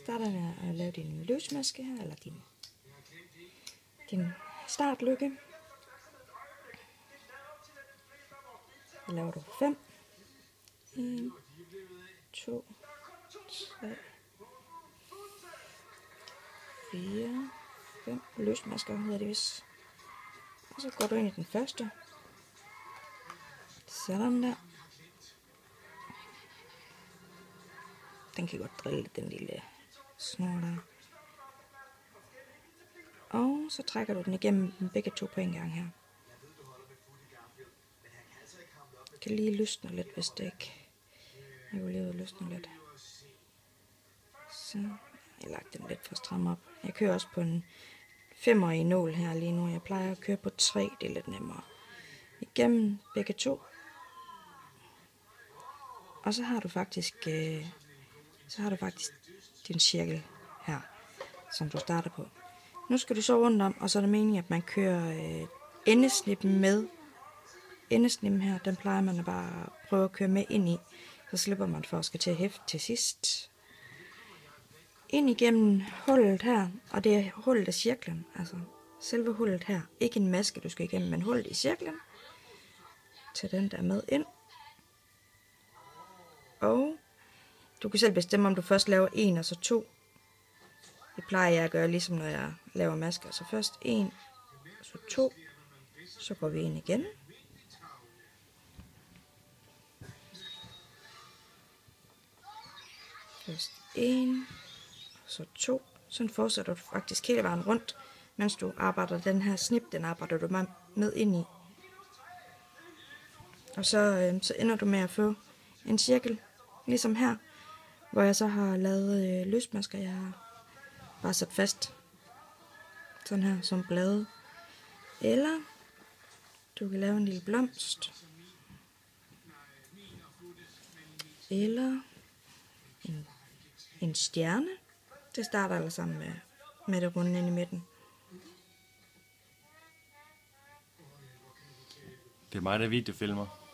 starter med at lave din løsmaske her, eller din startlykke. Så laver du 5. 1, 2, 3, 4, 5 løsmasker hedder det vist. Og så går du ind i den første. Sådan der. Den kan godt drille, den lille snor der. Og så trækker du den igennem begge to på en gang her. Jeg kan lige løsne lidt, hvis det ikke. Jeg vil lige løsne lidt. Så jeg lagt den lidt for stram op. Jeg kører også på en 5'er i nål her lige nu. Jeg plejer at køre på 3, det er lidt nemmere. Igennem begge to. Og så har du faktisk din cirkel her, som du starter på. Nu skal du så rundt om, og så er det meningen, at man kører endesnippen med. Endesnippen her, den plejer man at bare prøve at køre med ind i. Så slipper man for at skal til at hæfte til sidst. Ind igennem hullet her, og det er hullet af cirklen, altså selve hullet her. Ikke en maske, du skal igennem, men hullet i cirklen. Tag den der med ind. Og du kan selv bestemme, om du først laver 1 og så 2. Det plejer jeg at gøre, ligesom når jeg laver masker. Så først 1, så 2. Så går vi ind igen. Først 1, så 2. Sådan fortsætter du faktisk hele vejen rundt, mens du arbejder den her snip, den arbejder du med ind i. Og så ender du med at få en cirkel, ligesom her, hvor jeg så har lavet løsmasker, jeg har bare sat fast. Sådan her, som blade. Eller du kan lave en lille blomst. Eller en stjerne. Det starter alle sammen med det runde ind i midten. Det er mig, der videofilmer.